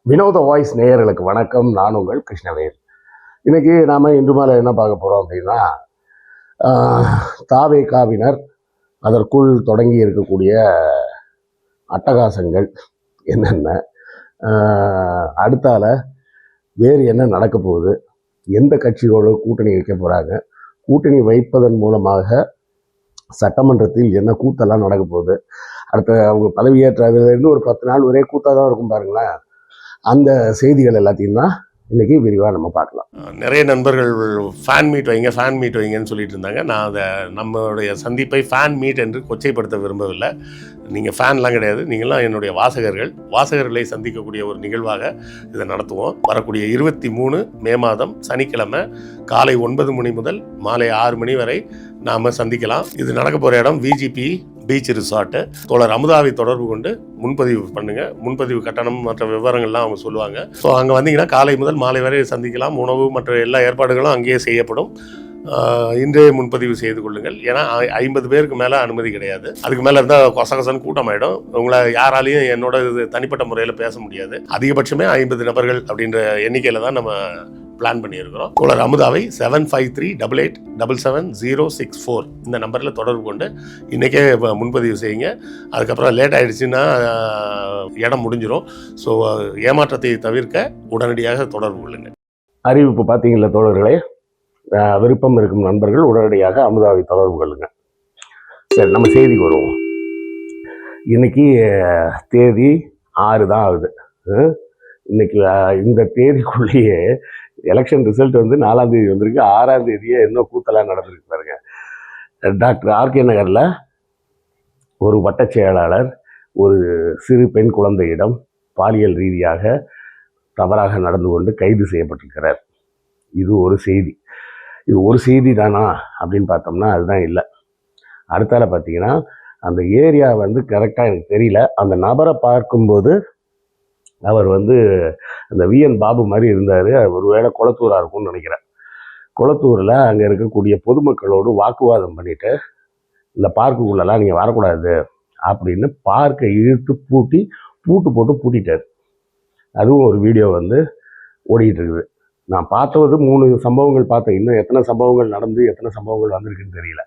வினோத வாய்ஸ் நேயர்களுக்கு வணக்கம். நான் உங்கள் கிருஷ்ணவேல். இன்னைக்கு நாம இன்று மேலே என்ன பார்க்க போறோம் அப்படின்னா, தாவேகாவினர் அதற்குள் தொடங்கி இருக்கக்கூடிய அட்டகாசங்கள் என்னென்ன, அடுத்தால வேறு என்ன நடக்க போகுது, எந்த கட்சிகளோடு கூட்டணி வைக்க போறாங்க, கூட்டணி வைப்பதன் மூலமாக சட்டமன்றத்தில் என்ன கூத்தெல்லாம் நடக்க போகுது, அடுத்த அவங்க பதவியேற்றதுலேருந்து ஒரு 10 நாள் ஒரே கூத்தாக தான் இருக்கும் பாருங்களேன். அந்த செய்திகள் எல்லாத்தையும் தான் இன்றைக்கி விரிவாக நம்ம பார்க்கலாம். நிறைய நண்பர்கள் ஃபேன் மீட் வைங்கன்னு சொல்லிட்டு இருந்தாங்க. நான் அதை நம்மளுடைய சந்திப்பை ஃபேன் மீட் என்று கொச்சைப்படுத்த விரும்பவில்லை. நீங்கள் ஃபேன்லாம் கிடையாது, நீங்களாம் என்னுடைய வாசகர்களை சந்திக்கக்கூடிய ஒரு நிகழ்வாக இதை நடத்துவோம். வரக்கூடிய 23 மே மாதம் சனிக்கிழமை காலை 9 மணி முதல் மாலை 6 மணி வரை நாம் சந்திக்கலாம். இது நடக்க போகிற இடம் விஜிபி பீச் ரிசார்ட்டு. தோழர் அமுதாவை தொடர்பு கொண்டு முன்பதிவு பண்ணுங்கள். முன்பதிவு கட்டணம் மற்ற விவரங்கள்லாம் அவங்க சொல்லுவாங்க. ஸோ அங்கே வந்தீங்கன்னா காலை முதல் மாலை வரை சந்திக்கலாம். உணவு மற்ற எல்லா ஏற்பாடுகளும் அங்கேயே செய்யப்படும். இன்றைய முன்பதிவு செய்து கொள்ளுங்கள். ஏன்னா 50 பேருக்கு மேலே அனுமதி கிடையாது. அதுக்கு மேலே இருந்தால் கொசகசன்னு கூட்டமாயிடும். உங்களை யாராலையும் என்னோட தனிப்பட்ட முறையில் பேச முடியாது. அதிகபட்சமே 50 நபர்கள் அப்படின்ற எண்ணிக்கையில் தான் நம்ம பிளான் பண்ணியிருக்கிறோம். தோழர் அமுதாவை 7538777064 இந்த நம்பரில் தொடர்பு கொண்டு இன்றைக்கே முன்பதிவு செய்யுங்க. அதுக்கப்புறம் லேட் ஆகிடுச்சுன்னா இடம் முடிஞ்சிடும். ஸோ ஏமாற்றத்தை தவிர்க்க உடனடியாக தொடர்பு கொள்ளுங்க. அறிவிப்பு பார்த்தீங்களா தோழர்களே? விருப்பம் இருக்கும் நண்பர்கள் உடனடியாக அமுதாவை தொடர்பு கொள்ளுங்க. சரி, நம்ம செய்திக்கு வருவோம். இன்னைக்கு தேதி 6 தான் ஆகுது. இன்னைக்கு இந்த தேதிக்குள்ளேயே எலெக்ஷன் ரிசல்ட் வந்து 4ஆம் தேதி வந்திருக்கு. 6ஆம் தேதியே இன்னும் கூத்தலாம் நடந்திருக்கு பாருங்க. டாக்டர் ஆர்கே நகரில் ஒரு வட்டச் செயலாளர் ஒரு சிறு பெண் குழந்தையிடம் பாலியல் ரீதியாக தவறாக நடந்து கொண்டு கைது செய்யப்பட்டிருக்கிறார். இது ஒரு செய்தி. இது ஒரு செய்தி தானா அப்படின்னு பார்த்தோம்னா அதுதான் இல்லை. அடுத்தால பார்த்தீங்கன்னா அந்த ஏரியா வந்து கரெக்டாக எனக்கு தெரியல. அந்த நபரை பார்க்கும்போது அவர் வந்து அந்த விஎன் பாபு மாதிரி இருந்தார். ஒருவேளை குளத்தூராக இருக்கும்னு நினைக்கிறேன். குளத்தூரில் அங்கே இருக்கக்கூடிய பொதுமக்களோடு வாக்குவாதம் பண்ணிவிட்டு இந்த பார்க்குக்குள்ளெல்லாம் நீங்கள் வரக்கூடாது அப்படின்னு பார்க்கை இழுத்து பூட்டு போட்டு பூட்டிட்டார். அதுவும் ஒரு வீடியோ வந்து ஓடிக்கிட்டு இருக்குது. நான் பார்த்தது 3 சம்பவங்கள் பார்த்தேன். இன்னும் எத்தனை சம்பவங்கள் நடந்து எத்தனை சம்பவங்கள் வந்திருக்குன்னு தெரியல.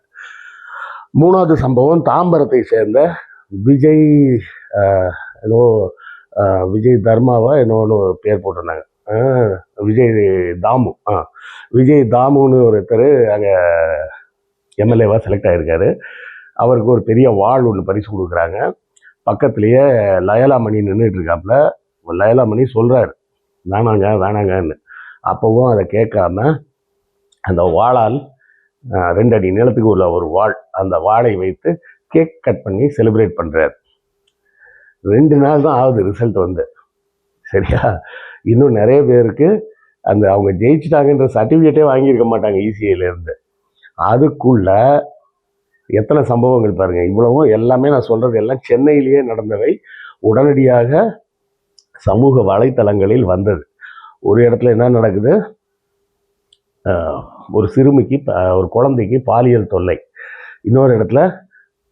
3வது சம்பவம் தாம்பரத்தை சேர்ந்த விஜய் ஏதோ விஜய் தர்மாவா என்னோன்னு பேர் போட்டிருந்தாங்க. விஜய் தாமுன்னு ஒருத்தர் அங்கே எம்எல்ஏவாக செலக்ட் ஆகிருக்காரு. அவருக்கு ஒரு பெரிய வாழ் ஒன்று பரிசு கொடுக்குறாங்க. பக்கத்துலேயே லயலாமணி நின்றுட்டு இருக்காப்புல. லயலாமணி சொல்கிறாரு வேணாங்கன்னு. அப்போவும் அதை கேட்காம அந்த வாளால் 2 அடி நிலத்துக்கு உள்ள ஒரு வாள், அந்த வாளை வைத்து கேக் கட் பண்ணி செலிப்ரேட் பண்ணுறாரு. 2 நாள் தான் ஆகுது ரிசல்ட் வந்து. சரியா? இன்னும் நிறைய பேருக்கு அந்த அவங்க ஜெயிச்சிட்டாங்கன்ற சர்டிஃபிகேட்டே வாங்கியிருக்க மாட்டாங்க இசிஐலேருந்து. அதுக்குள்ள எத்தனை சம்பவங்கள் பாருங்கள். இவ்வளவும் எல்லாமே நான் சொல்கிறது எல்லாம் சென்னையிலேயே நடந்தவை. உடனடியாக சமூக வலைத்தளங்களில் வந்தது. ஒரு இடத்துல என்ன நடக்குது, ஒரு சிறுமிக்கு ஒரு குழந்தைக்கு பாலியல் தொல்லை. இன்னொரு இடத்துல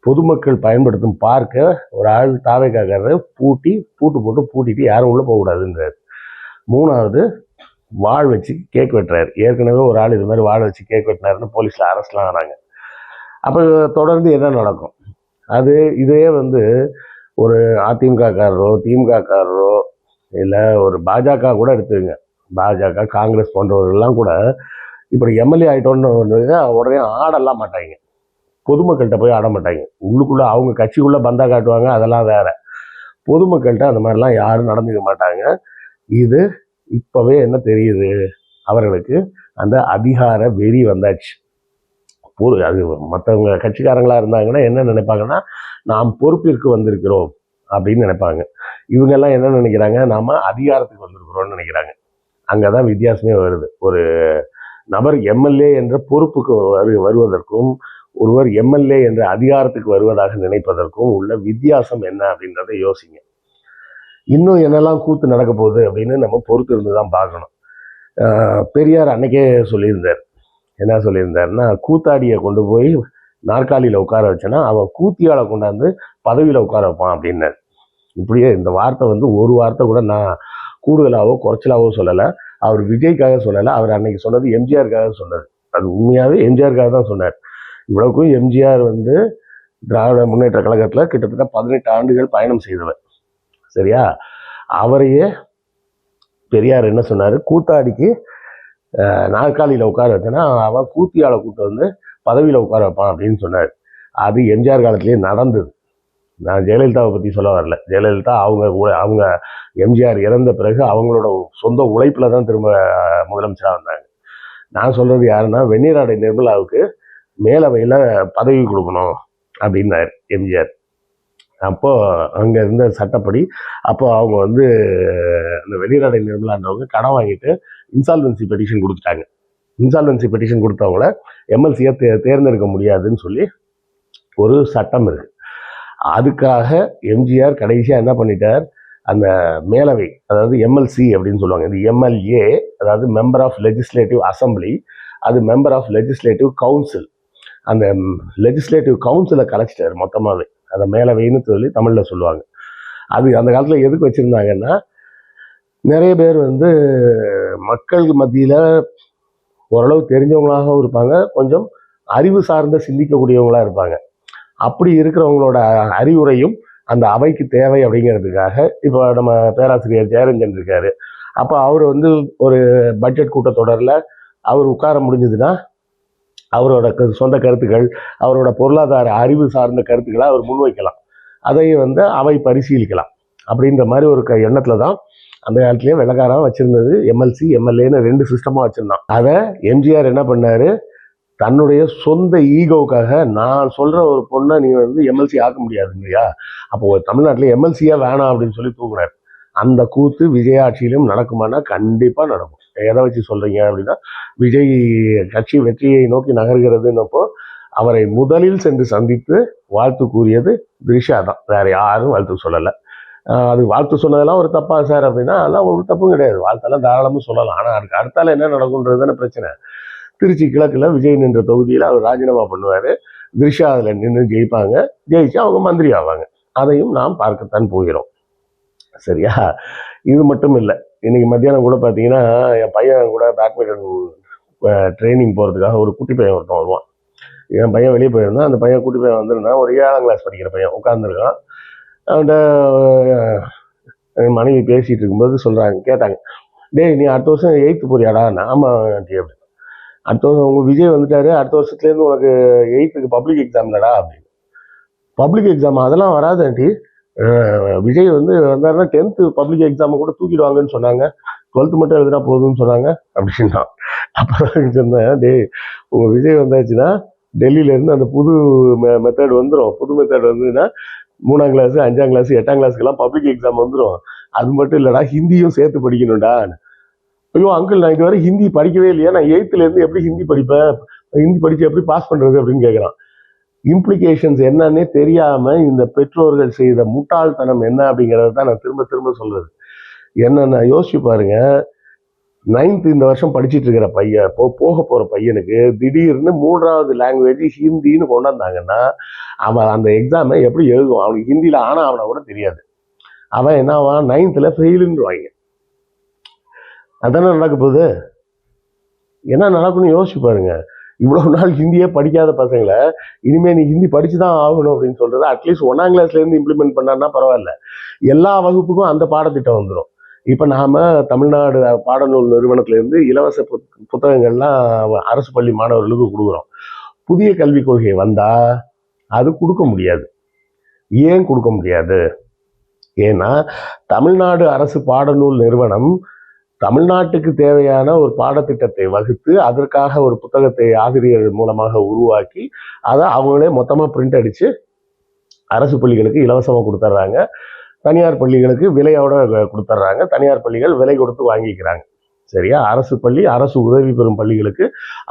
பொதுமக்கள் பயன்படுத்தும் பார்க்க ஒரு ஆள் தாவேக்காரரை பூட்டு போட்டு பூட்டிட்டு யாரும் உள்ளே போகக்கூடாதுன்றார். 3வது வாழ் வச்சு கேக் வெட்டுறாரு. ஏற்கனவே ஒரு ஆள் இது மாதிரி வாழ் வச்சு கேக் வெட்டினாருன்னு போலீஸில் அரெஸ்ட்லாம் ஆனாங்க. அப்போ தொடர்ந்து என்ன நடக்கும்? இதே வந்து ஒரு அதிமுககாரரோ திமுககாரரோ இல்லை ஒரு பாஜக கூட எடுத்துங்க. பாஜக காங்கிரஸ் போன்றவர்கள்லாம் கூட இப்படி எம்எல்ஏ ஆகிட்டோன்னு உடனே ஆடலாம் மாட்டாங்க. பொதுமக்கள்கிட்ட போய் ஆட மாட்டாங்க. உள்ளுக்குள்ளே அவங்க கட்சிக்குள்ளே பந்தா காட்டுவாங்க, அதெல்லாம் வேற. பொதுமக்கள்கிட்ட அந்த மாதிரிலாம் யாரும் நடந்துக்க மாட்டாங்க. இது இப்போவே என்ன தெரியுது, அவர்களுக்கு அந்த அதிகார வெறி வந்தாச்சு. அது மற்றவங்க கட்சிக்காரங்களாக இருந்தாங்கன்னா என்ன நினைப்பாங்கன்னா, நாம் பொறுப்பிற்கு வந்திருக்கிறோம் அப்படின்னு நினைப்பாங்க. இவங்கெல்லாம் என்ன நினைக்கிறாங்க, நாம் அதிகாரத்துக்கு வந்திருக்கிறோம்னு நினைக்கிறாங்க. அங்கே தான் வித்தியாசமே வருது. ஒரு நபர் எம்எல்ஏ என்ற பொறுப்புக்கு வருவதற்கும் ஒருவர் எம்எல்ஏ என்ற அதிகாரத்துக்கு வருவதாக நினைப்பதற்கும் உள்ள வித்தியாசம் என்ன அப்படின்றத யோசிங்க. இன்னும் என்னெல்லாம் கூத்து நடக்க போகுது அப்படின்னு நம்ம பொறுத்து இருந்து தான் பார்க்கணும். பெரியார் அன்னைக்கே சொல்லியிருந்தார். என்ன சொல்லியிருந்தாருன்னா, கூத்தாடியை கொண்டு போய் நாற்காலியில் உட்கார வச்சேன்னா அவன் கூத்தியால கொண்டாந்து பதவியில் உட்கார வைப்பான் அப்படின்னாரு. இப்படியே இந்த வார்த்தை வந்து ஒரு வார்த்தை கூட நான் கூடுதலாவோ குறைச்சலாவோ சொல்லலை. அவர் விஜய்க்காக சொல்லலை. அவர் அன்னைக்கு சொன்னது எம்ஜிஆருக்காக சொன்னார். அது உண்மையாகவே எம்ஜிஆருக்காக தான் சொன்னார். இவ்வளவுக்கும் எம்ஜிஆர் வந்து திராவிட முன்னேற்ற கழகத்தில் கிட்டத்தட்ட 18 ஆண்டுகள் பயணம் செய்தவர். சரியா? அவரையே பெரியார் என்ன சொன்னார், கூத்தாடிக்கு நாற்காலியில் உட்கார வச்சேன்னா அவன் கூத்தியால கூட்டு வந்து பதவியில் உட்கார வைப்பான் அப்படின்னு சொன்னார். அது எம்ஜிஆர் காலத்திலேயே நடந்தது. நான் ஜெயலலிதாவை பற்றி சொல்ல வரல. ஜெயலலிதா அவங்க எம்ஜிஆர் இறந்த பிறகு அவங்களோட சொந்த உழைப்பில் தான் திரும்ப முதலமைச்சராக வந்தாங்க. நான் சொல்கிறது யாருன்னா, வெந்நீராடை நிர்மலாவுக்கு மேலவையில் பதவி கொடுக்கணும் அப்படின்னாரு எம்ஜிஆர். அப்போது அங்கே இருந்த சட்டப்படி அப்போ அவங்க வந்து அந்த வெந்நீராடை நிர்மலான்றவங்க கடன் வாங்கிட்டு இன்சால்வன்சி பெட்டிஷன் கொடுத்துட்டாங்க. இன்சால்வன்சி பெட்டிஷன் கொடுத்தவங்கள எம்எல்சியை தேர்ந்தெடுக்க முடியாதுன்னு சொல்லி ஒரு சட்டம் இருக்கு. அதுக்காக எம்ஜிஆர் கடைசியாக என்ன பண்ணிட்டார், அந்த மேலவை, அதாவது எம்எல்சி அப்படின்னு சொல்லுவாங்க, இது எம்எல்ஏ, அதாவது மெம்பர் ஆஃப் லெஜிஸ்லேட்டிவ் அசம்பிளி, அது மெம்பர் ஆஃப் லெஜிஸ்லேட்டிவ் கவுன்சில். அந்த லெஜிஸ்லேட்டிவ் கவுன்சிலை கலைச்சிட்டார் மொத்தமாகவே. அதை மேலவைன்னு சொல்லி தமிழில் சொல்லுவாங்க. அது அந்த காலத்தில் எதுக்கு வச்சுருந்தாங்கன்னா, நிறைய பேர் வந்து மக்கள் மத்தியில் ஓரளவு தெரிஞ்சவங்களாகவும் இருப்பாங்க, கொஞ்சம் அறிவு சார்ந்த சிந்திக்கக்கூடியவங்களாக இருப்பாங்க. அப்படி இருக்கிறவங்களோட அறிவுரையும் அந்த அவைக்கு தேவை அப்படிங்கிறதுக்காக இப்போ நம்ம பேராசிரியர் ஜெயரஞ்சன் இருக்காரு. அப்போ அவர் வந்து ஒரு பட்ஜெட் கூட்டத்தொடரில் அவர் உட்கார முடிஞ்சதுன்னா அவரோட சொந்த கருத்துக்கள், அவரோட பொருளாதார அறிவு சார்ந்த கருத்துக்களை அவர் முன்வைக்கலாம். அதை வந்து அவை பரிசீலிக்கலாம். அப்படின்ற மாதிரி ஒரு எண்ணத்தில் தான் அந்த காலத்திலேயே வெள்ளக்காரன் வச்சுருந்தது. எம்எல்சி எம்எல்ஏன்னு 2 சிஸ்டமாக வச்சுருந்தான். அதை எம்ஜிஆர் என்ன பண்ணார், தன்னுடைய சொந்த ஈகோவுக்காக, நான் சொல்கிற ஒரு பொண்ணை நீ வந்து எம்எல்சி ஆக்க முடியாது இல்லையா, அப்போ தமிழ்நாட்டில் எம்எல்சியாக வேணாம் அப்படின்னு சொல்லி தூக்குனார். அந்த கூத்து விஜயாட்சியிலும் நடக்குமானா கண்டிப்பாக நடக்கும். எதை வச்சு சொல்கிறீங்க அப்படின்னா, விஜய் கட்சி வெற்றியை நோக்கி நகர்கிறதுன்னப்போ அவரை முதலில் சென்று சந்தித்து வாழ்த்து கூறியது திரிஷா தான், வேறு யாரும் வாழ்த்து சொல்லலை. அது வாழ்த்து சொன்னதெல்லாம் ஒரு தப்பா சார் அப்படின்னா, அதெல்லாம் ஒரு தப்பும் கிடையாது. வாழ்த்தெல்லாம் தாராளமாக சொல்லலாம். ஆனால் அதுக்கு அடுத்தால என்ன நடக்குன்றது தானே பிரச்சனை. திருச்சி கிழக்கில் விஜய் நின்ற தொகுதியில் அவர் ராஜினாமா பண்ணுவார். திரிஷா அதில் நின்று ஜெயிப்பாங்க. ஜெயிச்சு அவங்க மந்திரி ஆவாங்க. அதையும் நாம் பார்க்கத்தான் போகிறோம். சரியா? இது மட்டும் இல்லை. இன்னைக்கு மத்தியானம் கூட பார்த்தீங்கன்னா, என் பையன் கூட பேட்மிண்டன் ட்ரைனிங் போகிறதுக்காக ஒரு குட்டி பையன் ஒருத்தன் வருவான். என் பையன் வெளியே போயிருந்தான். அந்த பையன் குட்டி பையன் வந்துருந்தான். ஒரு 7ஆம் கிளாஸ் படிக்கிற பையன் உட்காந்துருக்கான். அவன்கிட்ட என் மனைவி பேசிகிட்டு இருக்கும்போது கேட்டாங்க, டேய் நீ அடுத்த வருஷம் 8th போறியாடா? ஆமாம் ஆண்டி அப்படின்னு. அடுத்த வருஷம் உங்கள் விஜய் வந்துட்டாரு, அடுத்த வருஷத்துலேருந்து உனக்கு 8th பப்ளிக் எக்ஸாம் இல்லடா அப்படின்னு. பப்ளிக் எக்ஸாம் அதெல்லாம் வராது ஆண்டி, விஜய் வந்து வந்தாருன்னா 10th பப்ளிக் எக்ஸாமை கூட தூக்கிடுவாங்கன்னு சொன்னாங்க, 12th மட்டும் எழுதுனா போதும்னு சொன்னாங்க அப்படின்னா. அப்புறம் சொன்னேன், டேய் உங்கள் விஜய் வந்தாச்சுன்னா டெல்லியிலேருந்து அந்த புது மெத்தட் வந்துடும். புது மெத்தட் வந்துன்னா 3ஆம் கிளாஸ் 5ஆம் கிளாஸ் 8ஆம் கிளாஸுக்கெல்லாம் பப்ளிக் எக்ஸாம் வந்துடும். அது மட்டும் இல்லைடா, ஹிந்தியும் சேர்த்து படிக்கணும்டா. ஐயோ அங்கிள், நான் இதுவரை ஹிந்தி படிக்கவே இல்லையா, நான் 8th எப்படி ஹிந்தி படிப்பேன், ஹிந்தி படித்து எப்படி பாஸ் பண்ணுறது அப்படின்னு கேட்குறான். இம்ப்ளிகேஷன்ஸ் என்னன்னே தெரியாமல் இந்த பெற்றோர்கள் செய்த முட்டாள்தனம் என்ன அப்படிங்கிறத தான் நான் திரும்ப திரும்ப சொல்கிறது. என்னென்ன யோசிச்சு பாருங்க, 9th இந்த வருஷம் படிச்சுட்டு இருக்கிற பையன், போக போகிற பையனுக்கு திடீர்னு 3வது லாங்குவேஜ் ஹிந்தின்னு கொண்டாந்தாங்கன்னா அவன் அந்த எக்ஸாமை எப்படி எழுதுவான்? அவனுக்கு ஹிந்தியில் ஆனால் அவனை கூட தெரியாது. அவன் என்ன ஆவான்? 9th ஃபெயிலுன்னுவாங்க. அதானே நடக்க போகுது. என்ன நடக்கும்னு யோசிச்சு பாருங்க. இவ்வளவு நாள் ஹிந்தியே படிக்காத பசங்களை இனிமேல் நீ ஹிந்தி படிச்சு தான் ஆகணும் அப்படின்னு சொல்றது அட்லீஸ்ட் 1ஆம் கிளாஸ்லேருந்து இம்ப்ளிமெண்ட் பண்ணான்னா பரவாயில்ல. எல்லா வகுப்புக்கும் அந்த பாடத்திட்டம் வந்துடும். இப்போ நாம் தமிழ்நாடு பாடநூல் நிறுவனத்திலேருந்து இலவச புத்தகங்கள்லாம் அரசு பள்ளி மாணவர்களுக்கு கொடுக்குறோம். புதிய கல்விக் கொள்கை வந்தால் அது கொடுக்க முடியாது. ஏன் கொடுக்க முடியாது? ஏன்னா தமிழ்நாடு அரசு பாடநூல் நிறுவனம் தமிழ்நாட்டுக்கு தேவையான ஒரு பாடத்திட்டத்தை வகுத்து அதற்காக ஒரு புத்தகத்தை ஆசிரியர்கள் மூலமாக உருவாக்கி அதை அவங்களே மொத்தமாக பிரிண்ட் அடித்து அரசு பள்ளிகளுக்கு இலவசமாக கொடுத்துட்றாங்க. தனியார் பள்ளிகளுக்கு விலையோட கொடுத்துட்றாங்க. தனியார் பள்ளிகள் விலை கொடுத்து வாங்கிக்கிறாங்க. சரியா? அரசு பள்ளி, அரசு உதவி பெறும் பள்ளிகளுக்கு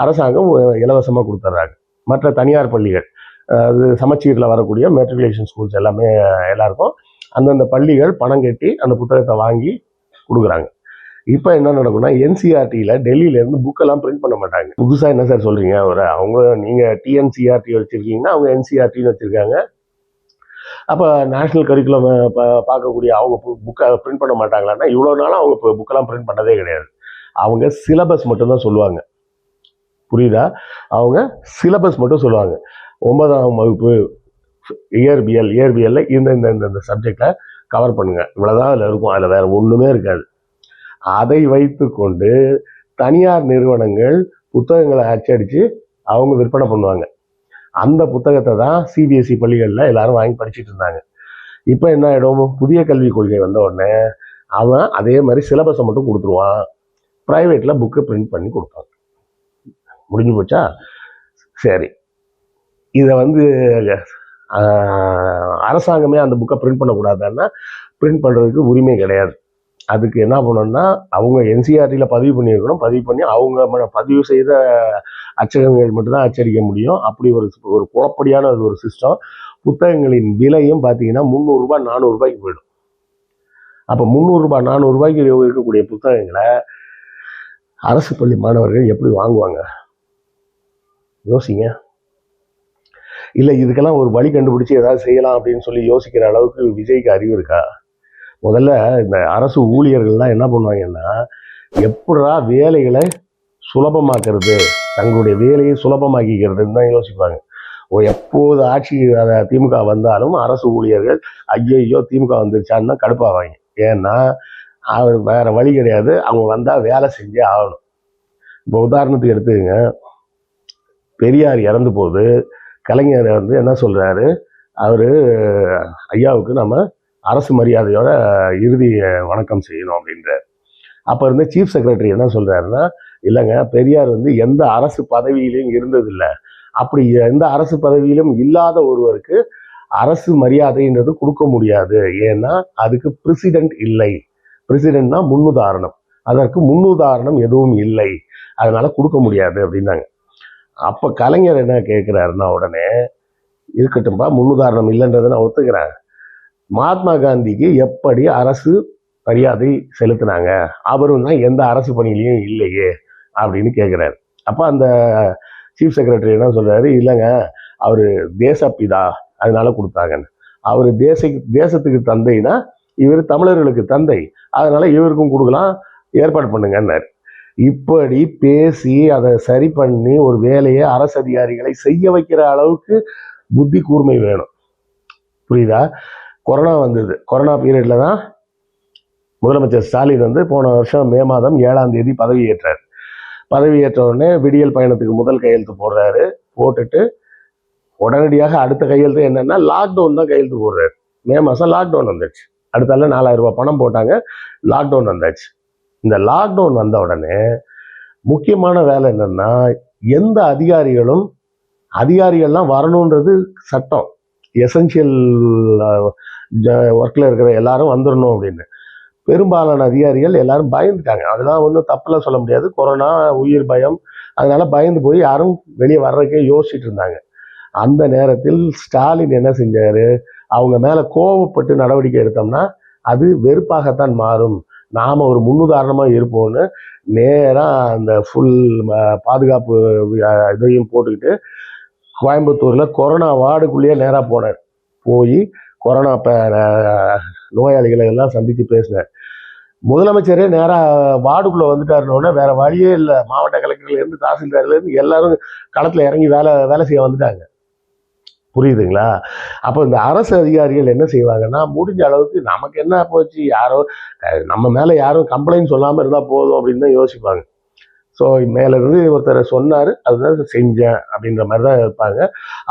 அரசாங்கம் இலவசமாக கொடுத்துட்றாங்க. மற்ற தனியார் பள்ளிகள், அது சமச்சீரில் வரக்கூடிய மெட்ரிகுலேஷன் ஸ்கூல்ஸ் எல்லாமே எல்லாருக்கும் அந்தந்த பள்ளிகள் பணம் கட்டி அந்த புத்தகத்தை வாங்கி கொடுக்குறாங்க. இப்போ என்ன நடக்கும்னா, என்சிஆர்டியில் டெல்லியிலேருந்து புக்கெல்லாம் பிரிண்ட் பண்ண மாட்டாங்க. புதுசாக என்ன சார் சொல்கிறீங்க? அவங்க நீங்கள் டிஎன்சிஆர்டி வச்சுருக்கீங்கன்னா அவங்க என்சிஆர்டின்னு வச்சுருக்காங்க. அப்போ நேஷ்னல் கரிக்குலம் பார்க்கக்கூடிய அவங்க புக்கை பிரிண்ட் பண்ண மாட்டாங்களான்னா இவ்வளோ நாளும் அவங்க இப்போ புக்கெல்லாம் பிரிண்ட் பண்ணதே கிடையாது. அவங்க சிலபஸ் மட்டும்தான் சொல்லுவாங்க. புரியுதா? அவங்க சிலபஸ் மட்டும் சொல்லுவாங்க. 9ஆம் வகுப்பு இயற்பியல்ல இந்த சப்ஜெக்டை கவர் பண்ணுங்க, இவ்வளோதான் அதில் இருக்கும், அதில் வேற ஒன்றுமே இருக்காது. அதை வைத்து கொண்டு தனியார் நிறுவனங்கள் புத்தகங்களை அச்சடித்து அவங்க விற்பனை பண்ணுவாங்க. அந்த புத்தகத்தை தான் சிபிஎஸ்சி பள்ளிகளில் எல்லாரும் வாங்கி படிச்சுட்டு இருந்தாங்க. இப்போ என்ன ஆகிடும், புதிய கல்விக் கொள்கை வந்த உடனே அவன் அதே மாதிரி சிலபஸை மட்டும் கொடுத்துருவான், ப்ரைவேட்டில் புக்கு பிரிண்ட் பண்ணி கொடுப்பாங்க. முடிஞ்சு போச்சா? சரி, இதை அரசாங்கமே அந்த புக்கை பிரிண்ட் பண்ணக்கூடாதுன்னா பிரிண்ட் பண்ணுறதுக்கு உரிமை கிடையாது. அதுக்கு என்ன பண்ணணும்னா அவங்க என்சிஆர்டியில் பதிவு பண்ணியிருக்கணும். பதிவு பண்ணி அவங்க பதிவு செய்த அச்சகங்கள் மட்டும்தான் அச்சடிக்க முடியும். அப்படி ஒரு குழப்படியான ஒரு சிஸ்டம். புத்தகங்களின் விலையும் பார்த்தீங்கன்னா 300 ரூபாய் 400 ரூபாய்க்கு போயிடும். அப்போ 300 ரூபாய் 400 ரூபாய்க்கு இருக்கக்கூடிய புத்தகங்களை அரசு பள்ளி மாணவர்கள் எப்படி வாங்குவாங்க? யோசிங்க. இல்லை இதுக்கெல்லாம் ஒரு வழி கண்டுபிடிச்சி ஏதாவது செய்யலாம் அப்படின்னு சொல்லி யோசிக்கிற அளவுக்கு விஜய்க்கு அறிவு இருக்கா? முதல்ல இந்த அரசு ஊழியர்கள்லாம் என்ன பண்ணுவாங்கன்னா, எப்படா வேலைகளை சுலபமாக்குறது, தங்களுடைய வேலையை சுலபமாக்கிக்கிறதுன்னு தான் யோசிப்பாங்க. எப்போது ஆட்சி திமுக வந்தாலும் அரசு ஊழியர்கள் ஐயோ திமுக வந்துருச்சான்னு தான் கடுப்பாவாங்க. ஏன்னா அவர் வேற வழி கிடையாது, அவங்க வந்தால் வேலை செஞ்சே ஆகணும். இப்போ உதாரணத்துக்கு எடுத்துக்கங்க, பெரியார் இறந்து போது கலைஞர் என்ன சொல்றாரு, அவரு ஐயாவுக்கு நம்ம அரசு மரியாதையோட இறுதி வணக்கம் செய்யணும் அப்படின்றார். அப்போ இருந்த சீஃப் செக்ரட்டரி என்ன சொல்றாருன்னா, இல்லைங்க பெரியார் எந்த அரசு பதவியிலையும் இருந்ததில்லை, அப்படி எந்த அரசு பதவியிலும் இல்லாத ஒருவருக்கு அரசு மரியாதைன்றது கொடுக்க முடியாது, ஏன்னா அதுக்கு பிரசிடென்ட் இல்லை, பிரசிடென்ட்னா முன்னுதாரணம், அதற்கு முன்னுதாரணம் எதுவும் இல்லை, அதனால கொடுக்க முடியாது அப்படின்னாங்க. அப்போ கலைஞர் என்ன கேட்குறாருன்னா, உடனே இருக்கட்டும்பா முன்னுதாரணம் இல்லைன்றதை நான் ஒத்துக்கிறேன், மகாத்மா காந்திக்கு எப்படி அரசு மரியாதை செலுத்தினாங்க, அவரும் தான் எந்த அரசு பணியிலையும் இல்லையே அப்படின்னு கேட்குறாரு. அப்போ அந்த சீஃப் செக்ரட்டரி என்ன சொல்றாரு, இல்லைங்க அவர் தேசப்பிதா அதனால கொடுத்தாங்கன்னு, அவர் தேசத்துக்கு தந்தைனா இவர் தமிழர்களுக்கு தந்தை, அதனால இவருக்கும் கொடுக்கலாம், ஏற்பாடு பண்ணுங்கன்னாரு. இப்படி பேசி அதை சரி பண்ணி ஒரு வேலையை அரசு அதிகாரிகளை செய்ய வைக்கிற அளவுக்கு புத்தி கூர்மை வேணும். புரியுதா? கொரோனா வந்தது. கொரோனா பீரியட்ல தான் முதலமைச்சர் ஸ்டாலின் போன வருஷம் மே மாதம் 7ஆம் தேதி பதவி ஏற்றார். பதவி ஏற்ற உடனே விடியல் பயணத்துக்கு முதல் கையெழுத்து போடுறாரு. போட்டுட்டு உடனடியாக அடுத்த கையெழுத்து என்னன்னா லாக்டவுன் தான் கையெழுத்து போடுறாரு. மே மாதம் லாக்டவுன் வந்துச்சு. அடுத்தால 4000 ரூபாய் பணம் போட்டாங்க, லாக்டவுன் வந்தாச்சு. இந்த லாக்டவுன் வந்த உடனே முக்கியமான வேலை என்னன்னா, எந்த அதிகாரிகள்லாம் வரணுன்றது சட்டம், எசென்சியல் ஒர்க்கில் இருக்கிற எல்லாரும் வந்துடணும் அப்படின்னு. பெரும்பாலான அதிகாரிகள் எல்லாரும் பயந்துட்டாங்க. அதெல்லாம் ஒன்றும் தப்பெல்லாம் சொல்ல முடியாது, கொரோனா உயிர் பயம், அதனால பயந்து போய் யாரும் வெளியே வர்றதுக்கே யோசிச்சுட்டு இருந்தாங்க. அந்த நேரத்தில் ஸ்டாலின் என்ன செஞ்சாரு, அவங்க மேலே கோபப்பட்டு நடவடிக்கை எடுத்தோம்னா அது வெறுப்பாகத்தான் மாறும், நாம் ஒரு முன்னுதாரணமாக இருப்போம்னு நேராக அந்த ஃபுல் பாதுகாப்பு இதையும் போட்டுக்கிட்டு கோயம்புத்தூரில் கொரோனா வார்டுக்குள்ளேயே நேராக போனார். போய் கொரோனா நோயாளிகளை எல்லாம் சந்தித்து பேசினார். முதலமைச்சரே நேராக வார்டுக்குள்ளே வந்துட்டாருன்னொன்னே வேற வழியே இல்லை, மாவட்ட கலெக்டர்லேருந்து தாசில்தார்லேருந்து எல்லாரும் களத்தில் இறங்கி வேலை செய்ய வந்துட்டாங்க. புரியுதுங்களா? அப்போ இந்த அரசு அதிகாரிகள் என்ன செய்வாங்கன்னா, முடிஞ்ச அளவுக்கு நமக்கு என்ன போச்சு, யாரோ நம்ம மேலே யாரும் கம்ப்ளைண்ட் சொல்லாமல் இருந்தால் போதும் அப்படின்னு தான் யோசிப்பாங்க. ஸோ மேலேருந்து ஒருத்தர் சொன்னார், அதுதான் செஞ்சேன் அப்படின்ற மாதிரி தான் இருப்பாங்க.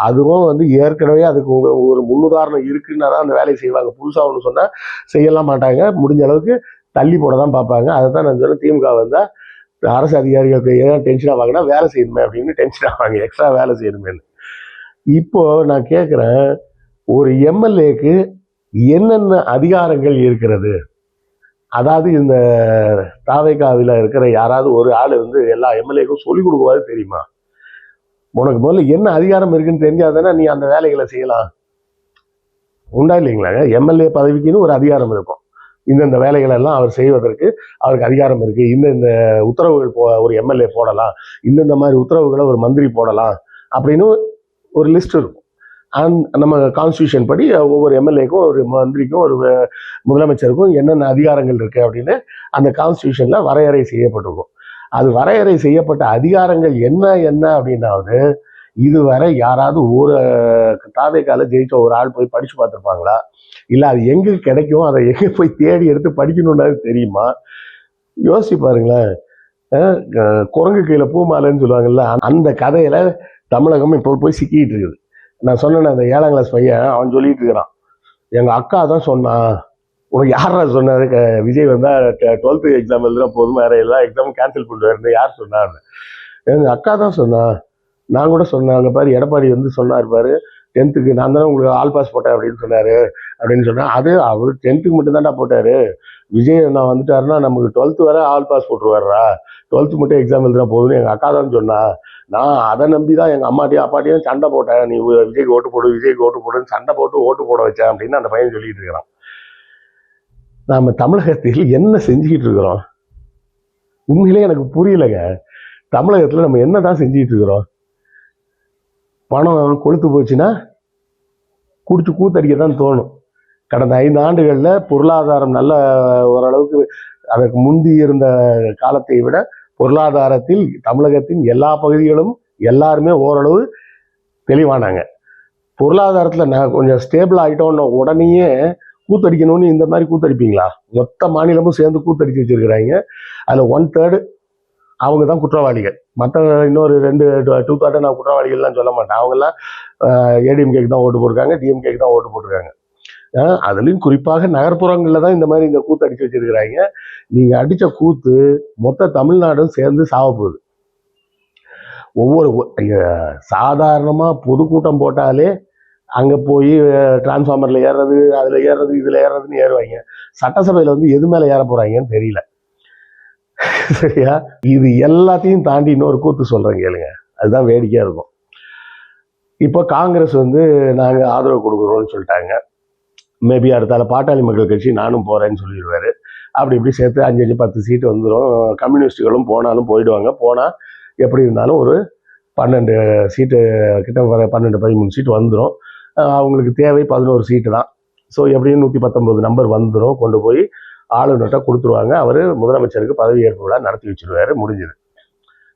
அதுவும் ஏற்கனவே அதுக்கு ஒரு முன்னுதாரணம் இருக்குன்னா தான் அந்த வேலையை செய்வாங்க. புதுசாக ஒன்று சொன்னால் செய்யலாம் மாட்டாங்க, முடிஞ்ச அளவுக்கு தள்ளி போட தான் பார்ப்பாங்க. அதை தான் நான் சொன்னேன், திமுக வந்தால் அரசு அதிகாரிகளுக்கு ஏதாவது டென்ஷன் ஆவாங்கன்னா வேலை செய்யணுமே அப்படின்னு டென்ஷன் ஆவாங்க, எக்ஸ்ட்ரா வேலை செய்யணுமேன்னு. இப்போ நான் கேட்குறேன், ஒரு எம்எல்ஏக்கு என்னென்ன அதிகாரங்கள் இருக்கிறது? அதாவது இந்த தாவேகாவில் இருக்கிற யாராவது ஒரு ஆள் எல்லா எம்எல்ஏக்கும் சொல்லிக் கொடுக்குவாது தெரியுமா? உனக்கு முதல்ல என்ன அதிகாரம் இருக்குன்னு தெரிஞ்சாதானே நீ அந்த வேலைகளை செய்யலாம். உண்டா இல்லைங்களாங்க? எம்எல்ஏ பதவிக்குன்னு ஒரு அதிகாரம் இருக்கும். இந்தந்த வேலைகள் எல்லாம் அவர் செய்வதற்கு அவருக்கு அதிகாரம் இருக்கு. இந்த உத்தரவுகள் ஒரு எம்எல்ஏ போடலாம், இந்தந்த மாதிரி உத்தரவுகளை ஒரு மந்திரி போடலாம் அப்படின்னு ஒரு லிஸ்ட் இருக்கும். நம்ம கான்ஸ்டியூஷன் படி ஒவ்வொரு எம்எல்ஏக்கும் ஒரு மந்திரிக்கும் ஒரு முதலமைச்சருக்கும் என்னென்ன அதிகாரங்கள் இருக்கு அப்படின்னு அந்த கான்ஸ்டியூஷன்ல வரையறை செய்யப்பட்டிருக்கும். அது வரையறை செய்யப்பட்ட அதிகாரங்கள் என்ன என்ன அப்படின்னாவது இதுவரை யாராவது ஒரு தாவேக்கால ஜெயிச்ச ஒரு ஆள் போய் படிச்சு பார்த்துருப்பாங்களா, இல்லை அது எங்க கிடைக்கும், அதை எங்க போய் தேடி எடுத்து படிக்கணும்னு தெரியுமா? யோசிச்சு பாருங்களேன். குரங்கு கீழே பூமாலைன்னு சொல்லுவாங்கல்ல, அந்த கதையில தமிழகம் இப்போ போய் சிக்கிட்டு இருக்குது. நான் சொன்னேன், அந்த 7ஆம் கிளாஸ் பையன் அவன் சொல்லிட்டு இருக்கிறான், எங்க அக்கா தான் சொன்னான். உனக்கு யாரா சொன்னாரு விஜய் வந்தா 12th எக்ஸாம் எழுதுனா போதும், வேற எல்லா எக்ஸாமும் கேன்சல் பண்ணுவாருன்னு யார் சொன்னான்னு? எங்க அக்கா தான் சொன்னா. நான் கூட சொன்னேன், அங்கே பாரு எடப்பாடி வந்து சொன்னார் பாரு, 10th நான் தானே உங்களுக்கு ஆல் பாஸ் போட்டேன் அப்படின்னு சொன்னாரு அப்படின்னு சொன்னேன். அது அவர் 10th மட்டும் தான்டா போட்டாரு. விஜய் நான் வந்துட்டாருன்னா நமக்கு 12th வரை ஆல் பாஸ் போட்டுருவாரா, 12th மட்டும் எக்ஸாம் எழுதுனா போதும்னு எங்க அக்கா தான் சொன்னா. நான் அதை நம்பி தான் எங்க அம்மாட்டையும் அப்பாட்டையும் சண்டை போட்டேன், நீ விஜய்க்கு ஓட்டு போடு விஜய்க்கு ஓட்டு போடுன்னு சண்டை போட்டு ஓட்டு போட வச்சேன் அப்படின்னு அந்த பையன் சொல்லிட்டு இருக்கிறான். நாம தமிழகத்தில் என்ன செஞ்சுக்கிட்டு இருக்கிறோம் உண்மையிலே எனக்கு புரியலைங்க. தமிழகத்துல நம்ம என்னதான் செஞ்சுக்கிட்டு இருக்கிறோம்? பணம் கொளுத்து போச்சுன்னா குடிச்சு கூத்தடிக்க தான் தோணும். கடந்த 5 ஆண்டுகள்ல பொருளாதாரம் நல்ல ஓரளவுக்கு அதற்கு முந்தி இருந்த காலத்தை விட பொருளாதாரத்தில் தமிழகத்தின் எல்லா பகுதிகளும் எல்லாருமே ஓரளவு தெளிவானாங்க. பொருளாதாரத்துல நான் கொஞ்சம் ஸ்டேபிள் ஆகிட்டோன்னு உடனேயே கூத்தடிக்கணும்னு இந்த மாதிரி கூத்தடிப்பீங்களா? மொத்த மாநிலமும் சேர்ந்து கூத்தடிச்சு வச்சிருக்கிறாங்க. அதுல 1/3 அவங்க தான் குற்றவாளிகள். மற்ற இன்னொரு 2/3 நான் குற்றவாளிகள்லாம் சொல்ல மாட்டேன். அவங்கெல்லாம் ஏடிஎம்கேக்கு தான் ஓட்டு போட்டிருக்காங்க, டிஎம்கேக்கு தான் ஓட்டு போட்டிருக்காங்க. அதுலயும் குறிப்பாக நகர்ப்புறங்கள்ல தான் இந்த மாதிரி இந்த கூத்து அடிச்சு வச்சிருக்கிறாங்க. நீங்க அடிச்ச கூத்து மொத்த தமிழ்நாடும் சேர்ந்து சாவ போகுது. ஒவ்வொரு சாதாரணமா பொதுக்கூட்டம் போட்டாலே அங்க போய் டிரான்ஸ்ஃபார்மர்ல ஏறுறது, அதுல ஏறுறது, இதுல ஏறுறதுன்னு ஏறுவாங்க. சட்டசபையில வந்து எது மேல ஏற போறாங்கன்னு தெரியல. சரியா? இது எல்லாத்தையும் தாண்டி இன்னொரு கூத்து சொல்றேன் கேளுங்க, அதுதான் வேடிக்கையா இருக்கும். இப்போ காங்கிரஸ் வந்து நாங்க ஆதரவு கொடுக்குறோம்னு சொல்லிட்டாங்க. மேபி அடுத்தால பாட்டாளி மக்கள் கட்சி நானும் போறேன்னு சொல்லிடுவாரு. அப்படி இப்படி சேர்த்து 5 10 சீட்டு வந்துடும். கம்யூனிஸ்டுகளும் போனாலும் போயிடுவாங்க. போனா எப்படி இருந்தாலும் ஒரு 12 சீட்டு கிட்ட 12 13 சீட்டு வந்துடும். அவங்களுக்கு தேவை 11 சீட்டு தான். ஸோ எப்படியும் 119 நம்பர் வந்துடும். கொண்டு போய் ஆளுநர்கிட்ட கொடுத்துருவாங்க. அவர் முதலமைச்சருக்கு பதவியேற்பு விழா நடத்தி வச்சிருவாரு. முடிஞ்சது.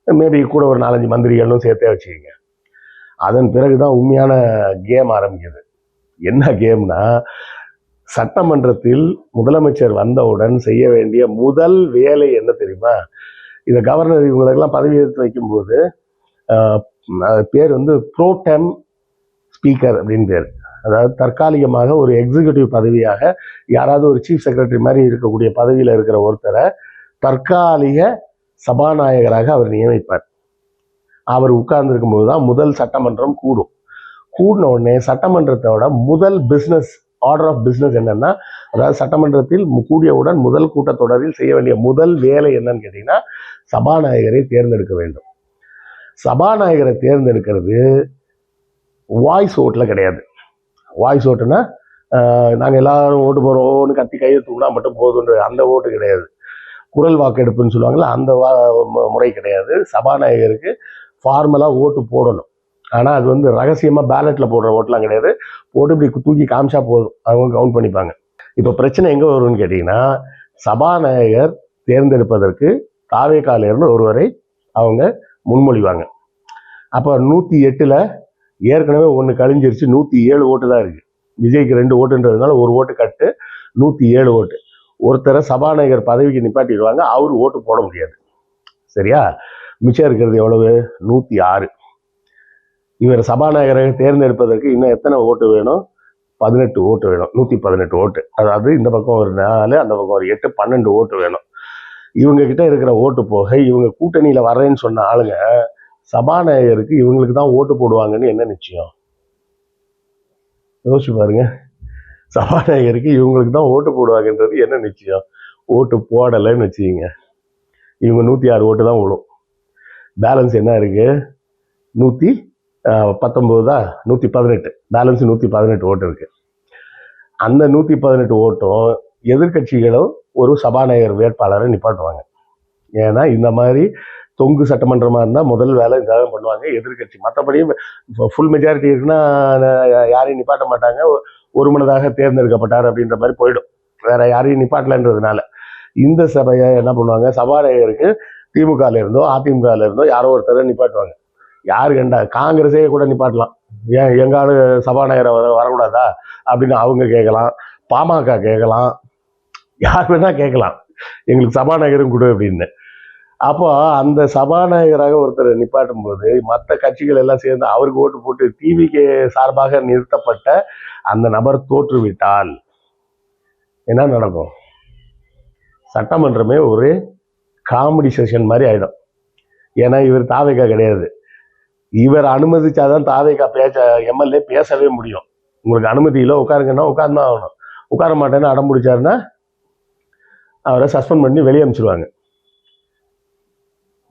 மேபி கூட ஒரு 4-5 மந்திரிகளும் சேர்த்தே வச்சுக்கிங்க. அதன் பிறகுதான் உண்மையான கேம் ஆரம்பிக்குது. என்ன கேம்னா, சட்டமன்றத்தில் முதலமைச்சர் வந்தவுடன் செய்ய வேண்டிய முதல் வேலை என்ன தெரியுமா? இந்த கவர்னர் இவங்களுக்கெல்லாம் பதவி ஏற்று வைக்கும்போது பேர் வந்து ப்ரோடெம் ஸ்பீக்கர் அப்படின்னு பேர். அதாவது தற்காலிகமாக ஒரு எக்ஸிக்யூட்டிவ் பதவியாக யாராவது ஒரு சீஃப் செக்ரட்டரி மாதிரி இருக்கக்கூடிய பதவியில் இருக்கிற ஒருத்தரை தற்காலிக சபாநாயகராக அவர் நியமிப்பார். அவர் உட்கார்ந்துருக்கும் போது தான் முதல் சட்டமன்றம் கூடும். கூடின உடனே சட்டமன்றத்தோட முதல் பிஸ்னஸ் ஆர்டர் ஆஃப் பிஸ்னஸ் என்னன்னா, அதாவது சட்டமன்றத்தில் கூடியவுடன் முதல் கூட்டத்தொடரில் செய்ய வேண்டிய முதல் வேலை என்னன்னு கேட்டீங்கன்னா, சபாநாயகரை தேர்ந்தெடுக்க வேண்டும். சபாநாயகரை தேர்ந்தெடுக்கிறது வாய்ஸ் ஓட்டில் கிடையாது. வாய்ஸ் ஓட்டுனா நாங்கள் எல்லாரும் ஓட்டு போகிறோம்னு கத்தி கையை தூக்கினா மட்டும் போதுன்ற அந்த ஓட்டு கிடையாது. குரல் வாக்கெடுப்புன்னு சொல்லுவாங்கள்ல, அந்த முறை கிடையாது. சபாநாயகருக்கு ஃபார்மலாக ஓட்டு போடணும். ஆனால் அது வந்து ரகசியமாக பேலட்டில் போடுற ஓட்டெலாம் கிடையாது. போட்டு இப்படி தூக்கி காமிச்சா போதும், அவங்க கவுண்ட் பண்ணிப்பாங்க. இப்போ பிரச்சனை எங்கே வரும்னு கேட்டிங்கன்னா, சபாநாயகர் தேர்ந்தெடுப்பதற்கு தாவேக்காலிருந்து ஒருவரை அவங்க முன்மொழிவாங்க. அப்போ 108ல் ஏற்கனவே 1 கழிஞ்சிருச்சு, 107 ஓட்டு தான் இருக்குது. விஜய்க்கு 2 ஓட்டுன்றதுனால 1 ஓட்டு கட்டு, 107 ஓட்டு. ஒருத்தரை சபாநாயகர் பதவிக்கு நிப்பாட்டிடுவாங்க, அவர் ஓட்டு போட முடியாது. சரியா? மிச்சம் இருக்கிறது எவ்வளவு? 106. இவர் சபாநாயகரை தேர்ந்தெடுப்பதற்கு இன்னும் எத்தனை ஓட்டு வேணும்? 18 ஓட்டு வேணும். 118 ஓட்டு. அதாவது இந்த பக்கம் ஒரு 4, அந்த பக்கம் ஒரு 8, 12 ஓட்டு வேணும். இவங்க கிட்ட இருக்கிற ஓட்டு போக இவங்க கூட்டணியில வர்றேன்னு சொன்ன ஆளுங்க சபாநாயகருக்கு இவங்களுக்கு தான் ஓட்டு போடுவாங்கன்னு என்ன நிச்சயம்? யோசிச்சு பாருங்க. சபாநாயகருக்கு இவங்களுக்கு தான் ஓட்டு போடுவாங்கன்றது என்ன நிச்சயம்? ஓட்டு போடலைன்னு வச்சுக்கிங்க, இவங்க 106 ஓட்டு தான் விழும். பேலன்ஸ் என்ன இருக்கு? 118. பேலன்ஸ் 118 ஓட்டு இருக்கு. அந்த 118 ஓட்டும் எதிர்கட்சிகளும் ஒரு சபாநாயகர் வேட்பாளரை நிப்பாட்டுவாங்க. ஏன்னா இந்த மாதிரி தொங்கு சட்டமன்றமாக இருந்தால் முதல் வேலை இதாக பண்ணுவாங்க எதிர்கட்சி. மற்றபடி ஃபுல் மெஜாரிட்டி இருக்குன்னா யாரையும் நிப்பாட்ட மாட்டாங்க. ஒருமனதாக தேர்ந்தெடுக்கப்பட்டார் அப்படின்ற மாதிரி போயிடும், வேற யாரையும் நிப்பாட்டலன்றதுனால. இந்த சபையை என்ன பண்ணுவாங்க, சபாநாயகருக்கு திமுகல இருந்தோ அதிமுகல இருந்தோ யாரோ ஒருத்தரை நிப்பாட்டுவாங்க. யாரு கண்டா காங்கிரஸே கூட நிப்பாட்டலாம், ஏன் எங்காலு சபாநாயகரை வரக்கூடாதா அப்படின்னு அவங்க கேட்கலாம், பாமக கேட்கலாம், யார் வேணா கேட்கலாம் எங்களுக்கு சபாநாயகரும் கொடு அப்படின்னு. அப்போ அந்த சபாநாயகராக ஒருத்தர் நிப்பாட்டும் போது மற்ற கட்சிகள் எல்லாம் சேர்ந்து அவருக்கு ஓட்டு போட்டு டிவிக்கு சார்பாக நிறுத்தப்பட்ட அந்த நபர் தோற்றுவிட்டால் என்ன நடக்கும்? சட்டமன்றமே ஒரு காமெடி செஷன் மாதிரி ஆயிடும். ஏன்னா இவர் தாவேகா கிடையாது, இவர் அனுமதிச்சாதான் தாவேகா எம்எல்ஏ பேசவே முடியும். உங்களுக்கு அனுமதி இல்லை உட்காருங்கன்னா உட்கார்ந்தான் ஆகணும். உட்கார மாட்டேன்னு அடம் பிடிச்சாருன்னா அவரை சஸ்பெண்ட் பண்ணி வெளியே அனுப்பிச்சிருவாங்க.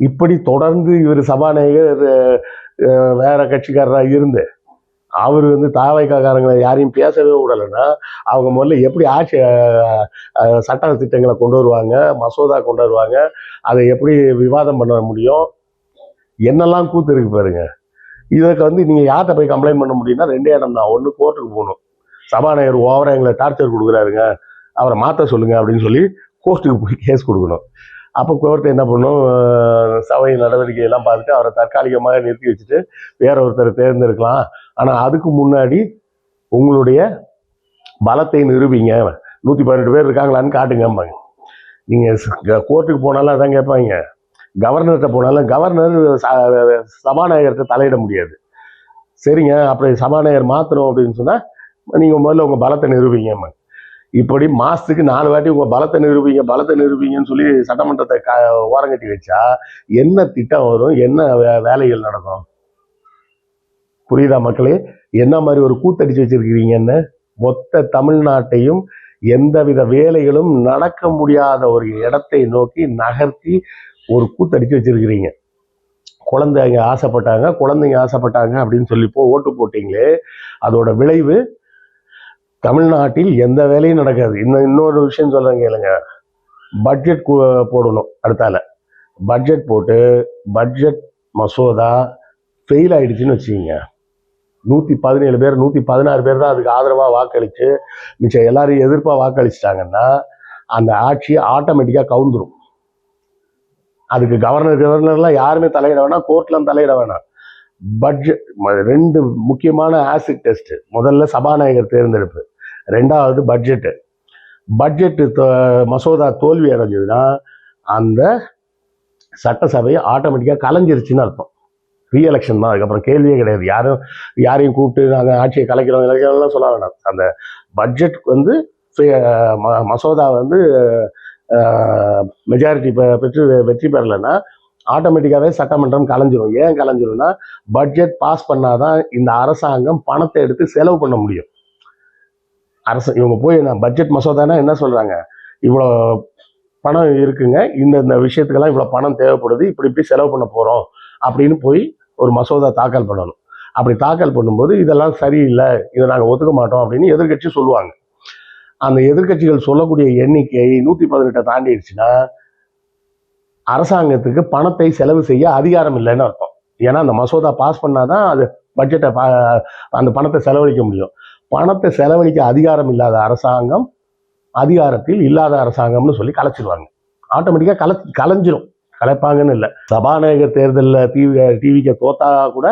இப்படி தொடர்ந்து இவர் சபாநாயகர் வேற கட்சிக்காரராக இருந்து அவர் தாவைக்காரங்களை யாரையும் பேசவே விடலைன்னா அவங்க முதல்ல எப்படி ஆட்சி சட்ட திட்டங்களை கொண்டு வருவாங்க, மசோதா கொண்டு வருவாங்க, அதை எப்படி விவாதம் பண்ண முடியும், என்னெல்லாம் கூத்து இருக்கு பாருங்க. இதுக்கு நீங்க யார்கிட்ட போய் கம்ப்ளைண்ட் பண்ண முடியும்னா ரெண்டே இடம் தான். ஒன்று கோர்ட்டுக்கு போகணும், சபாநாயகர் ஓவரா எங்களை டார்ச்சர் கொடுக்குறாருங்க அவரை மாற்ற சொல்லுங்க அப்படின்னு சொல்லி கோர்ட்டுக்கு போய் கேஸ் கொடுக்கணும். அப்போ கோர்ட்டு என்ன பண்ணும், சபை நடவடிக்கையெல்லாம் பார்த்துட்டு அவரை தற்காலிகமாக நிறுத்தி வச்சுட்டு வேற ஒருத்தரை தேர்ந்தெடுக்கலாம். ஆனால் அதுக்கு முன்னாடி உங்களுடைய பலத்தை நிரூபிங்க, 118 பேர் இருக்காங்களான்னு காட்டுங்கம்பாங்க. நீங்கள் கோர்ட்டுக்கு போனாலும் அதான் கேட்பாங்க, கவர்னர்கிட்ட போனாலும் கவர்னர் சபாநாயகர்கிட்ட தலையிட முடியாது. சரிங்க, அப்படி சபாநாயகர் மாற்றணும் அப்படின்னு சொன்னால் நீங்கள் முதல்ல உங்கள் பலத்தை நிரூபிங்கம்மா. இப்படி மாசத்துக்கு 4 வாட்டி உங்க பலத்தை நிரூபிங்கன்னு சொல்லி சட்டமன்றத்தை ஓரங்கட்டி வச்சா என்ன திட்டம் வரும், என்ன வேலைகள் நடக்கும்? புரியுதா மக்களே? என்ன மாதிரி ஒரு கூத்தடிச்சு வச்சிருக்கிறீங்கன்னு. மொத்த தமிழ்நாட்டையும் எந்தவித வேலைகளும் நடக்க முடியாத ஒரு இடத்தை நோக்கி நகர்த்தி ஒரு கூத்தடிச்சு வச்சிருக்கிறீங்க. குழந்தைங்க ஆசைப்பட்டாங்க அப்படின்னு சொல்லி ஓட்டு போட்டீங்களே, அதோட விளைவு தமிழ்நாட்டில் எந்த வேலையும் நடக்காது. இன்னொரு விஷயம் சொல்றேன் கேளுங்க, பட்ஜெட் போடணும். அடுத்தால பட்ஜெட் போட்டு பட்ஜெட் மசோதா ஃபெயில் ஆயிடுச்சுன்னு வச்சுக்கோங்க, 117 பேர் 116 பேர் தான் அதுக்கு ஆதரவாக வாக்களிச்சு மிச்சம் எல்லாரும் எதிர்ப்பாக வாக்களிச்சிட்டாங்கன்னா அந்த ஆட்சி ஆட்டோமேட்டிக்காக கவுந்துரும். அதுக்கு கவர்னர்லாம் யாருமே தலையிட வேணாம், கோர்ட்லாம் தலையிட வேணாம். பட்ஜெட் 2 முக்கியமான ஆசிட் டெஸ்ட். முதல்ல சபாநாயகர் தேர்ந்தெடுப்பு, 2வது பட்ஜெட் மசோதா தோல்வி அடைஞ்சதுன்னா அந்த சட்டசபை ஆட்டோமேட்டிக்காக கலைஞ்சிருச்சுன்னு அர்த்தம். ரீஎலெக்ஷன் தான், அதுக்கப்புறம் கேள்வியே கிடையாது. யாரையும் கூப்பிட்டு நாங்கள் ஆட்சியை கலைக்கிறோம் சொல்ல வேண்டாம். அந்த பட்ஜெட் மசோதா மெஜாரிட்டி பெற்று வெற்றி பெறலைன்னா ஆட்டோமேட்டிக்காவே சட்டமன்றம் கலைஞ்சிரும். ஏன் கலைஞ்சிரும்னா பட்ஜெட் பாஸ் பண்ணாதான் இந்த அரசாங்கம் பணத்தை எடுத்து செலவு பண்ண முடியும். இவங்க போய் பட்ஜெட் மசோதானா என்ன சொல்றாங்க, இவ்வளோ பணம் இருக்குங்க, இந்த விஷயத்துக்கெல்லாம் இவ்வளோ பணம் தேவைப்படுது, இப்படி செலவு பண்ண போறோம் அப்படின்னு போய் ஒரு மசோதா தாக்கல் பண்ணணும். அப்படி தாக்கல் பண்ணும்போது இதெல்லாம் சரியில்லை, இதை நாங்கள் ஒத்துக்க மாட்டோம் அப்படின்னு எதிர்கட்சி சொல்லுவாங்க. அந்த எதிர்கட்சிகள் சொல்லக்கூடிய எண்ணிக்கை 118 தாண்டிடுச்சுன்னா அரசாங்கத்துக்கு பணத்தை செலவு செய்ய அதிகாரம் இல்லைன்னு அர்த்தம். ஏன்னா அந்த மசோதா பாஸ் பண்ணாதான் அது பட்ஜெட்டை அந்த பணத்தை செலவழிக்க முடியும். பணத்தை செலவழிக்க அதிகாரம் இல்லாத அரசாங்கம் அதிகாரத்தில் இல்லாத அரசாங்கம்னு சொல்லி கலைச்சிடுவாங்க. ஆட்டோமேட்டிக்காக கலைஞ்சிரும். கலைப்பாங்கன்னு இல்லை, சபாநாயகர் தேர்தலில் டிவிக்கு தோத்தா கூட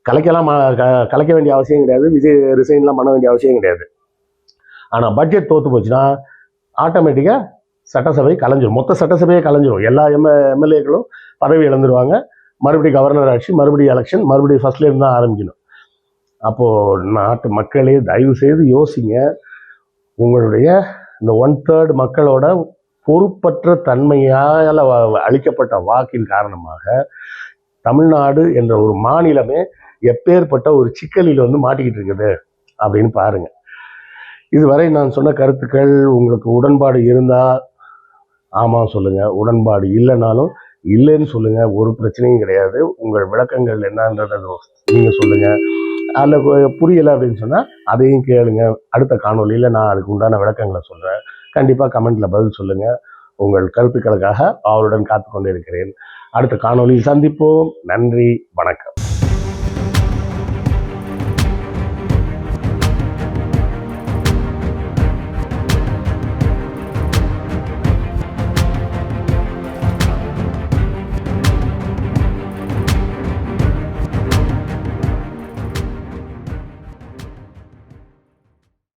கலைக்க வேண்டிய அவசியம் கிடையாது, விஜய் ரிசைன்லாம் பண்ண வேண்டிய அவசியம் கிடையாது. ஆனால் பட்ஜெட் தோத்து போச்சுன்னா ஆட்டோமேட்டிக்காக சட்டசபை கலைஞ்சிரும், மொத்த சட்டசபையே கலைஞ்சிரும். எல்லா எம்எல்ஏக்களும் பதவி இழந்துருவாங்க. மறுபடியும் கவர்னர் ஆட்சி, மறுபடியும் எலெக்ஷன், மறுபடியும் ஃபர்ஸ்ட்லேருந்து தான் ஆரம்பிக்கணும். அப்போது நாட்டு மக்களே தயவு செய்து யோசிங்க. உங்களுடைய இந்த 1/3 மக்களோட பொறுப்பற்ற தன்மையால் அளிக்கப்பட்ட வாக்கின் காரணமாக தமிழ்நாடு என்ற ஒரு மாநிலமே எப்பேற்பட்ட ஒரு சிக்கலில் மாட்டிக்கிட்டு இருக்குது அப்படின்னு பாருங்க. இதுவரை நான் சொன்ன கருத்துக்கள் உங்களுக்கு உடன்பாடு இருந்தால் ஆமாம் சொல்லுங்க, உடன்பாடு இல்லைனாலும் இல்லைன்னு சொல்லுங்க, ஒரு பிரச்சனையும் கிடையாது. உங்கள் விளக்கங்கள் என்னன்றதை நீங்க சொல்லுங்க. அதில் புரியலை அப்படின்னு சொன்னால் அதையும் கேளுங்க. அடுத்த காணொலியில் நான் அதுக்கு உண்டான விளக்கங்களை சொல்கிறேன். கண்டிப்பாக கமெண்ட்ல பதில் சொல்லுங்க. உங்கள் கருத்துக்களுக்காக அவருடன் காத்து கொண்டிருக்கிறேன். அடுத்த காணொளியில் சந்திப்போம். நன்றி, வணக்கம்.